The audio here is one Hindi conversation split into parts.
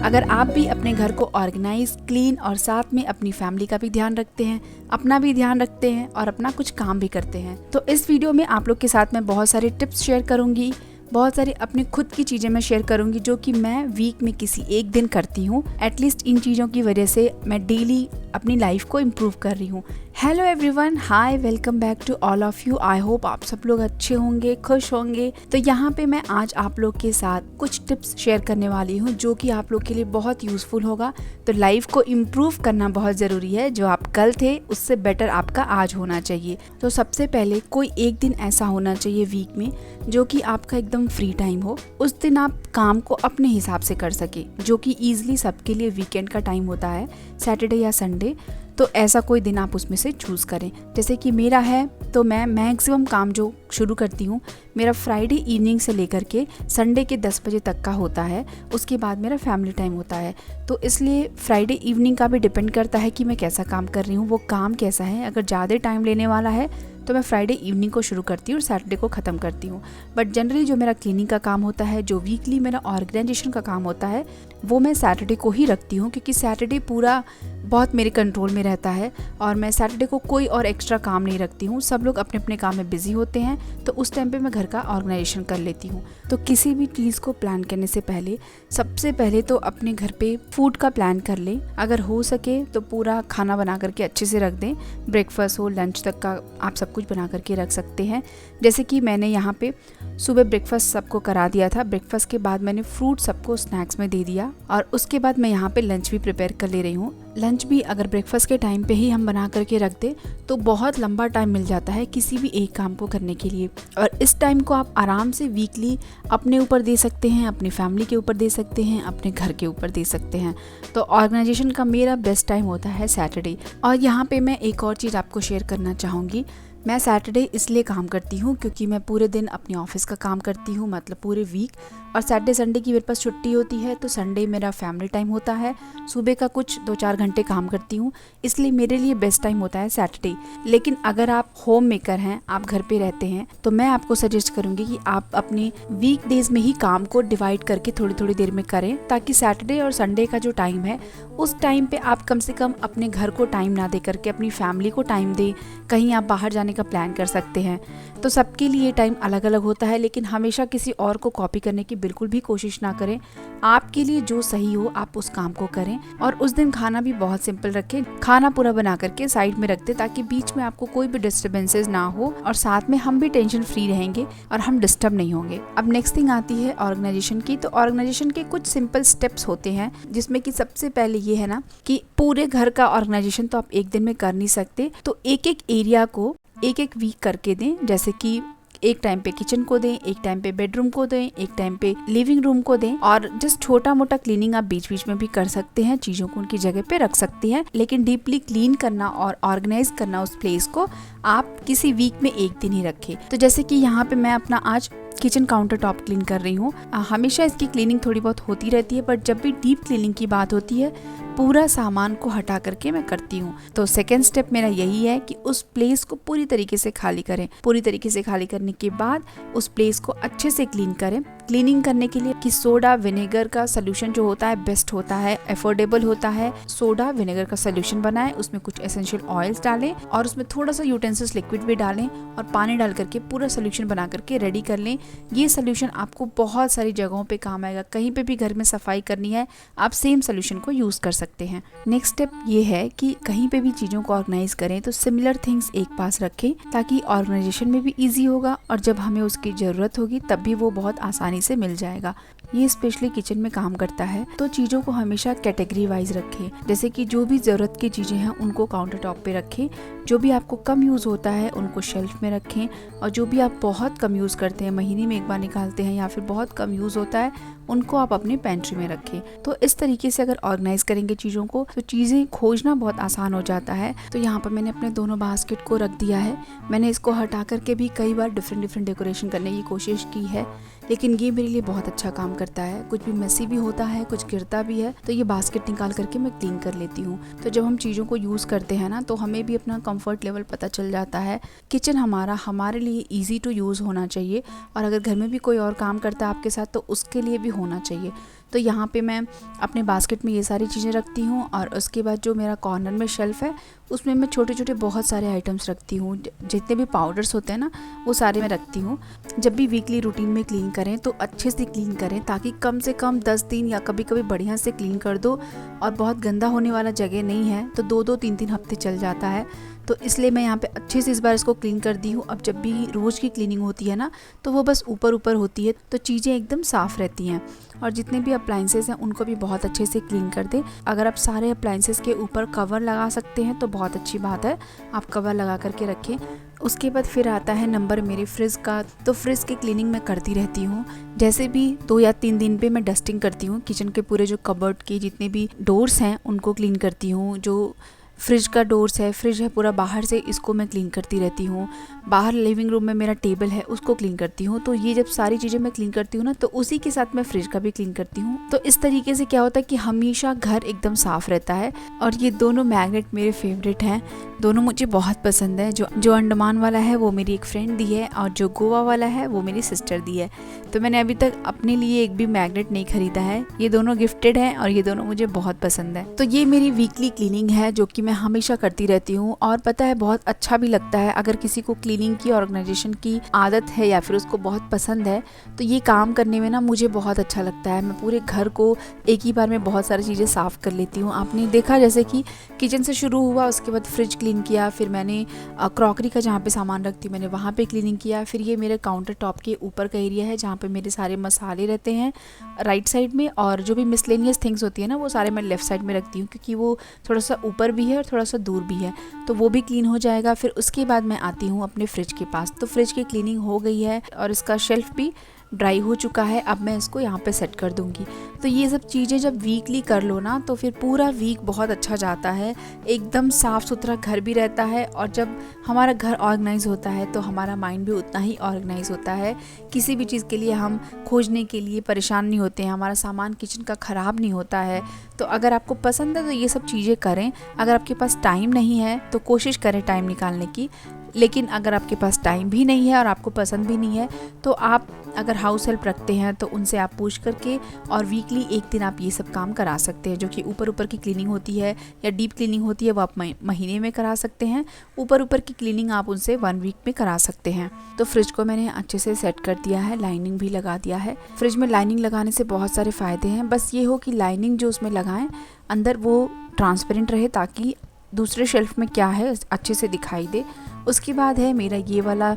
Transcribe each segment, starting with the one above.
अगर आप भी अपने घर को ऑर्गेनाइज, क्लीन और साथ में अपनी फैमिली का भी ध्यान रखते हैं, अपना भी ध्यान रखते हैं और अपना कुछ काम भी करते हैं, तो इस वीडियो में आप लोग के साथ मैं बहुत सारे टिप्स शेयर करूंगी, बहुत सारी अपनी खुद की चीज़ें मैं शेयर करूंगी जो कि मैं वीक में किसी एक दिन करती हूँ। एटलीस्ट इन चीज़ों की वजह से मैं डेली अपनी लाइफ को इम्प्रूव कर रही हूँ। Hello everyone, hi, welcome back to all of you. I hope आप सब लोग अच्छे होंगे, खुश होंगे। तो यहाँ पे मैं आज आप लोग के साथ कुछ टिप्स शेयर करने वाली हूँ जो कि आप लोग के लिए बहुत यूज़फुल होगा। तो लाइफ को इम्प्रूव करना बहुत ज़रूरी है। जो आप कल थे उससे बेटर आपका आज होना चाहिए। तो सबसे पहले कोई एक दिन ऐसा होना चाहिए वीक में जो कि आपका एकदम फ्री टाइम हो। उस दिन आप काम को अपने हिसाब से कर सके, जो कि ईजिली सबके लिए वीकेंड का टाइम होता है, सैटरडे या संडे। तो ऐसा कोई दिन आप उसमें से चूज़ करें। जैसे कि मेरा है तो मैं मैक्सिमम काम जो शुरू करती हूँ मेरा फ्राइडे इवनिंग से लेकर के संडे के 10 बजे तक का होता है। उसके बाद मेरा फैमिली टाइम होता है। तो इसलिए फ्राइडे इवनिंग का भी डिपेंड करता है कि मैं कैसा काम कर रही हूँ, वो काम कैसा है। अगर ज़्यादा टाइम लेने वाला है तो मैं फ्राइडे इवनिंग को शुरू करती हूँ और सैटरडे को ख़त्म करती हूँ। बट जनरली जो मेरा क्लीनिंग का काम होता है, जो वीकली मेरा ऑर्गेनाइजेशन का काम होता है, वो मैं सैटरडे को ही रखती हूँ, क्योंकि सैटरडे पूरा बहुत मेरे कंट्रोल में रहता है और मैं सैटरडे को कोई और एक्स्ट्रा काम नहीं रखती हूँ। सब लोग अपने अपने काम में बिजी होते हैं, तो उस टाइम पे मैं घर का ऑर्गेनाइजेशन कर लेती हूँ। तो किसी भी चीज़ को प्लान करने से पहले सबसे पहले तो अपने घर पे फूड का प्लान कर लें। अगर हो सके तो पूरा खाना बना करके अच्छे से रख दें। ब्रेकफास्ट हो, लंच तक का आप सब कुछ बना करके रख सकते हैं। जैसे कि मैंने यहाँ पे सुबह ब्रेकफास्ट सबको करा दिया था। ब्रेकफास्ट के बाद मैंने फ्रूट सबको स्नैक्स में दे दिया और उसके बाद मैं यहाँ पे लंच भी प्रिपेयर कर ले रही हूँ। लंच भी अगर ब्रेकफास्ट के टाइम पे ही हम बना करके रख दें तो बहुत लंबा टाइम मिल जाता है किसी भी एक काम को करने के लिए। और इस टाइम को आप आराम से वीकली अपने ऊपर दे सकते हैं, अपनी फैमिली के ऊपर दे सकते हैं, अपने घर के ऊपर दे सकते हैं। तो ऑर्गेनाइजेशन का मेरा बेस्ट टाइम होता है सैटरडे। और यहाँ पे मैं एक और चीज़ आपको शेयर करना चाहूँगी। मैं सैटरडे इसलिए काम करती हूँ क्योंकि मैं पूरे दिन अपने ऑफिस का काम करती हूँ, मतलब पूरे वीक। और सैटरडे संडे की मेरे पास छुट्टी होती है, तो संडे मेरा फैमिली टाइम होता है। सुबह का कुछ 2-4 घंटे काम करती हूँ, इसलिए मेरे लिए बेस्ट टाइम होता है सैटरडे। लेकिन अगर आप होम मेकर हैं, आप घर पे रहते हैं, तो मैं आपको सजेस्ट करूँगी कि आप अपने वीक डेज में ही काम को डिवाइड करके थोड़ी थोड़ी देर में करें, ताकि सैटरडे और संडे का जो टाइम है उस टाइम पे आप कम से कम अपने घर को टाइम ना दे करके अपनी फैमिली को टाइम दें। कहीं आप बाहर जाने का प्लान कर सकते हैं। तो सबके लिए टाइम अलग अलग होता है, लेकिन हमेशा किसी और को कॉपी करने की बिल्कुल भी कोशिश ना करें। आपके लिए जो सही हो आप उस काम को करें। और उस दिन खाना भी बहुत सिंपल रखें। खाना पूरा बना करके साइड में रख दें ताकि बीच में आपको कोई भी डिस्टर्बेंसेस ना हो और साथ में हम भी टेंशन फ्री रहेंगे और हम डिस्टर्ब नहीं होंगे। अब नेक्स्ट थिंग आती है ऑर्गेनाइजेशन की। तो ऑर्गेनाइजेशन के कुछ सिंपल स्टेप्स होते हैं, जिसमें कि सबसे पहले ये है ना कि पूरे घर का ऑर्गेनाइजेशन तो आप एक दिन में कर नहीं सकते। तो एक एक एरिया को एक एक वीक करके दें। जैसे कि एक टाइम पे किचन को दें, एक टाइम पे बेडरूम को दें, एक टाइम पे लिविंग रूम को दें। और जस्ट छोटा मोटा क्लीनिंग आप बीच बीच में भी कर सकते हैं, चीज़ों को उनकी जगह पे रख सकते हैं। लेकिन डीपली क्लीन करना और ऑर्गेनाइज करना उस प्लेस को आप किसी वीक में एक दिन ही रखें। तो जैसे कि यहाँ पे मैं अपना आज किचन काउंटर टॉप क्लीन कर रही हूँ। हमेशा इसकी क्लीनिंग थोड़ी बहुत होती रहती है, बट जब भी डीप क्लीनिंग की बात होती है पूरा सामान को हटा करके मैं करती हूँ। तो सेकेंड स्टेप मेरा यही है कि उस प्लेस को पूरी तरीके से खाली करें। पूरी तरीके से खाली करने के बाद उस प्लेस को अच्छे से क्लीन करें। क्लीनिंग करने के लिए कि सोडा विनेगर का सोल्यूशन जो होता है बेस्ट होता है, अफोर्डेबल होता है। सोडा विनेगर का सोल्यूशन बनाएं, उसमें कुछ एसेंशियल ऑयल्स डालें और उसमें थोड़ा सा यूटेंसिल्स लिक्विड भी डालें और पानी डाल करके पूरा सोल्यूशन बना करके रेडी कर लें। ये सोल्यूशन आपको बहुत सारी जगहों पे काम आएगा। कहीं पे भी घर में सफाई करनी है, आप सेम सोल्यूशन को यूज कर सकते हैं। नेक्स्ट स्टेप ये है कि कहीं पे भी चीज़ों को ऑर्गेनाइज करें तो सिमिलर थिंग्स एक पास रखें, ताकि ऑर्गेनाइजेशन में भी ईजी होगा और जब हमें उसकी ज़रूरत होगी तब भी वो बहुत आसानी से मिल जाएगा। ये स्पेशली किचन में काम करता है। तो चीज़ों को हमेशा कैटेगरी वाइज रखें। जैसे कि जो भी ज़रूरत की चीज़ें हैं उनको काउंटर टॉप पे रखें, जो भी आपको कम यूज़ होता है उनको शेल्फ में रखें, और जो भी आप बहुत कम यूज़ करते हैं, महीने में एक बार निकालते हैं या फिर बहुत कम यूज़ होता है, उनको आप अपने पेंट्री में रखें। तो इस तरीके से अगर ऑर्गेनाइज करेंगे चीज़ों को तो चीज़ें खोजना बहुत आसान हो जाता है। तो यहाँ पर मैंने अपने दोनों बास्केट को रख दिया है। मैंने इसको हटा करके भी कई बार डिफरेंट डेकोरेशन करने की कोशिश की है, लेकिन ये मेरे लिए बहुत अच्छा काम करता है। कुछ भी मेसी भी होता है, कुछ गिरता भी है, तो ये बास्केट निकाल करके मैं क्लीन कर लेती हूँ। तो जब हम चीज़ों को यूज़ करते हैं ना, तो हमें भी अपना कंफर्ट लेवल पता चल जाता है। किचन हमारे लिए ईजी टू यूज़ होना चाहिए, और अगर घर में भी कोई और काम करता है आपके साथ तो उसके लिए भी होना चाहिए। तो यहाँ पे मैं अपने बास्केट में ये सारी चीज़ें रखती हूँ और उसके बाद जो मेरा कॉर्नर में शेल्फ़ है उसमें मैं छोटे छोटे बहुत सारे आइटम्स रखती हूँ। जितने भी पाउडर्स होते हैं ना वो सारे मैं रखती हूँ। जब भी वीकली रूटीन में क्लीन करें तो अच्छे से क्लीन करें, ताकि कम से कम 10 दिन या कभी कभी बढ़िया से क्लीन कर दो। और बहुत गंदा होने वाला जगह नहीं है तो 2-2 3-3 हफ्ते चल जाता है। तो इसलिए मैं यहाँ पे अच्छे से इस बार इसको क्लीन कर दी हूँ। अब जब भी रोज़ की क्लीनिंग होती है ना तो वो बस ऊपर ऊपर होती है, तो चीज़ें एकदम साफ़ रहती हैं। और जितने भी अप्लाइंसेस हैं उनको भी बहुत अच्छे से क्लीन कर दें। अगर आप सारे अप्लाइंसेस के ऊपर कवर लगा सकते हैं तो बहुत अच्छी बात है, आप कवर लगा करके रखें। उसके बाद फिर आता है नंबर मेरे फ्रिज का। तो फ्रिज की क्लीनिंग मैं करती रहती हूँ। जैसे भी 2 या 3 दिन पे मैं डस्टिंग करती हूँ। किचन के पूरे जो कबर्ड के जितने भी डोर्स हैं उनको क्लीन करती हूँ। जो फ्रिज का डोर्स है, फ्रिज है पूरा बाहर से, इसको मैं क्लीन करती रहती हूँ। बाहर लिविंग रूम में मेरा टेबल है उसको क्लीन करती हूँ। तो ये जब सारी चीज़ें मैं क्लीन करती हूँ ना तो उसी के साथ मैं फ्रिज का भी क्लीन करती हूँ। तो इस तरीके से क्या होता है कि हमेशा घर एकदम साफ रहता है। और ये दोनों मैग्नेट मेरे फेवरेट हैं, दोनों मुझे बहुत पसंद है। जो अंडमान वाला है वो मेरी एक फ्रेंड दी है और जो गोवा वाला है वो मेरी सिस्टर दी है। तो मैंने अभी तक अपने लिए एक भी मैग्नेट नहीं खरीदा है, ये दोनों गिफ्टेड हैं और ये दोनों मुझे बहुत पसंद है। तो ये मेरी वीकली क्लीनिंग है जो कि मैं हमेशा करती रहती हूँ। और पता है बहुत अच्छा भी लगता है। अगर किसी को क्लीनिंग की ऑर्गेनाइजेशन की आदत है या फिर उसको बहुत पसंद है तो ये काम करने में ना मुझे बहुत अच्छा लगता है। मैं पूरे घर को एक ही बार में बहुत सारी चीज़ें साफ़ कर लेती हूँ। आपने देखा जैसे कि किचन से शुरू हुआ, उसके बाद फ्रिज क्लीन किया, फिर मैंने क्रॉकरी का जहाँ पे सामान रखती हूँ मैंने वहाँ पे क्लीनिंग किया। फिर ये मेरे काउंटर टॉप के ऊपर का एरिया है जहाँ पे मेरे सारे मसाले रहते हैं राइट साइड में, और जो भी मिसलेनियस थिंग्स होती है ना वो सारे मैं लेफ़्ट साइड में रखती हूँ क्योंकि वो थोड़ा सा ऊपर भी है और थोड़ा सा दूर भी है, तो वो भी क्लीन हो जाएगा। फिर उसके बाद मैं आती हूँ अपने फ्रिज के पास। तो फ्रिज की क्लीनिंग हो गई है और इसका शेल्फ भी ड्राई हो चुका है। अब मैं इसको यहाँ पे सेट कर दूँगी। तो ये सब चीज़ें जब वीकली कर लो ना तो फिर पूरा वीक बहुत अच्छा जाता है, एकदम साफ़ सुथरा घर भी रहता है। और जब हमारा घर ऑर्गेनाइज होता है तो हमारा माइंड भी उतना ही ऑर्गेनाइज होता है। किसी भी चीज़ के लिए हम खोजने के लिए परेशान नहीं होते हैं, हमारा सामान किचन का ख़राब नहीं होता है। तो अगर आपको पसंद है तो ये सब चीज़ें करें। अगर आपके पास टाइम नहीं है तो कोशिश करें टाइम निकालने की। लेकिन अगर आपके पास टाइम भी नहीं है और आपको पसंद भी नहीं है तो आप अगर हाउस हेल्प रखते हैं तो उनसे आप पूछ करके और वीकली एक दिन आप ये सब काम करा सकते हैं। जो कि ऊपर ऊपर की क्लीनिंग होती है या डीप क्लीनिंग होती है वो आप महीने में करा सकते हैं। ऊपर ऊपर की क्लीनिंग आप उनसे 1 वीक में करा सकते हैं। तो फ्रिज को मैंने अच्छे से सेट कर दिया है, लाइनिंग भी लगा दिया है। फ्रिज में लाइनिंग लगाने से बहुत सारे फ़ायदे हैं। बस ये हो कि लाइनिंग जो उसमें लगाएं अंदर वो ट्रांसपेरेंट रहे ताकि दूसरे शेल्फ में क्या है अच्छे से दिखाई दे। उसके बाद है मेरा ये वाला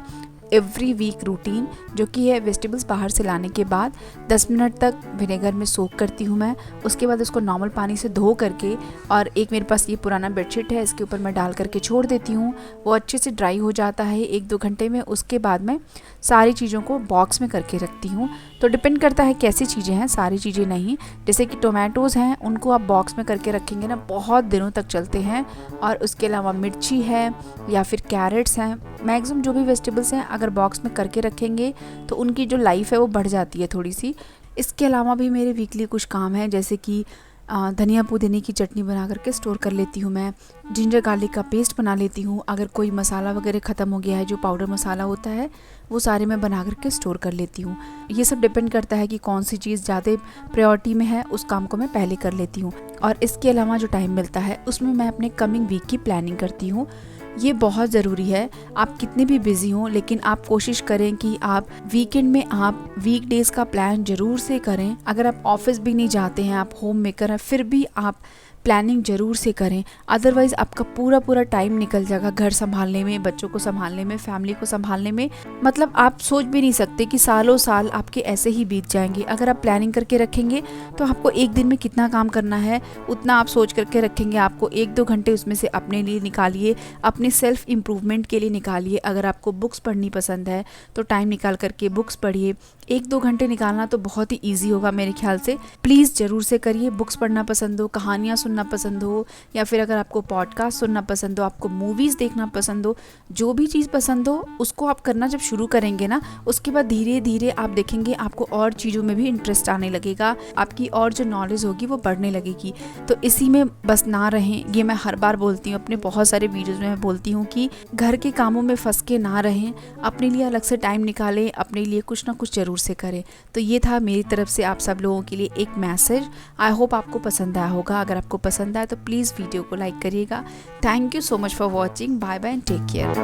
एवरी वीक रूटीन जो कि है वेजिटेबल्स बाहर से लाने के बाद 10 मिनट तक विनेगर में सोक करती हूँ मैं। उसके बाद उसको नॉर्मल पानी से धो करके, और एक मेरे पास ये पुराना बेडशीट है इसके ऊपर मैं डाल करके छोड़ देती हूँ। वो अच्छे से ड्राई हो जाता है 1-2 घंटे में। उसके बाद मैं सारी चीज़ों को बॉक्स में करके रखती हूँ। तो डिपेंड करता है कैसी चीज़ें हैं, सारी चीज़ें नहीं। जैसे कि टोमेटोज़ हैं उनको आप बॉक्स में करके रखेंगे ना बहुत दिनों तक चलते हैं। और उसके अलावा मिर्ची है या फिर कैरेट्स हैं, मैक्सिमम जो भी वेजिटेबल्स हैं अगर बॉक्स में करके रखेंगे तो उनकी जो लाइफ है वो बढ़ जाती है थोड़ी सी। इसके अलावा भी मेरे वीकली कुछ काम हैं, जैसे कि धनिया पुदीने की चटनी बना करके स्टोर कर लेती हूँ मैं। जिंजर गार्लिक का पेस्ट बना लेती हूँ। अगर कोई मसाला वगैरह ख़त्म हो गया है, जो पाउडर मसाला होता है वो सारे मैं बना करके स्टोर कर लेती हूँ। ये सब डिपेंड करता है कि कौन सी चीज़ ज़्यादा प्रायोरिटी में है, उस काम को मैं पहले कर लेती हूँ। और इसके अलावा जो टाइम मिलता है उसमें मैं अपने कमिंग वीक की प्लानिंग करती हूँ। ये बहुत ज़रूरी है। आप कितने भी बिजी हों लेकिन आप कोशिश करें कि आप वीकेंड में आप वीकडेज़ का प्लान ज़रूर से करें। अगर आप ऑफिस भी नहीं जाते हैं, आप होम मेकर हैं, फिर भी आप प्लानिंग ज़रूर से करें। अदरवाइज़ आपका पूरा टाइम निकल जाएगा घर संभालने में, बच्चों को संभालने में, फैमिली को संभालने में। मतलब आप सोच भी नहीं सकते कि सालों साल आपके ऐसे ही बीत जाएंगे। अगर आप प्लानिंग करके रखेंगे तो आपको एक दिन में कितना काम करना है उतना आप सोच करके रखेंगे। आपको 1-2 घंटे उसमें से अपने लिए निकालिए, अपने सेल्फ इम्प्रूवमेंट के लिए निकालिए। अगर आपको बुक्स पढ़नी पसंद है तो टाइम निकाल करके बुक्स पढ़िए। 1-2 घंटे निकालना तो बहुत ही ईजी होगा मेरे ख्याल से। प्लीज़ ज़रूर से करिए। बुक्स पढ़ना पसंद हो, कहानियाँ सुनना पसंद हो, या फिर अगर आपको पॉडकास्ट सुनना पसंद हो, आपको मूवीज़ देखना पसंद हो, जो भी चीज़ पसंद हो उसको आप करना जब शुरू करेंगे ना, उसके बाद धीरे धीरे आप देखेंगे आपको और चीज़ों में भी इंटरेस्ट आने लगेगा, आपकी और जो नॉलेज होगी वो बढ़ने लगेगी। तो इसी में बस ना रहें। ये मैं हर बार बोलती हूँ, अपने बहुत सारे वीडियोज़ में मैं बोलती हूँ कि घर के कामों में फंस के ना रहें, अपने लिए अलग से टाइम निकालें, अपने लिए कुछ ना कुछ ज़रूर से करें। तो ये था मेरी तरफ से आप सब लोगों के लिए एक मैसेज। आई होप आपको पसंद आया होगा। अगर आपको पसंद आया तो प्लीज़ वीडियो को लाइक करिएगा। Thank you so much for watching. Bye bye and take care.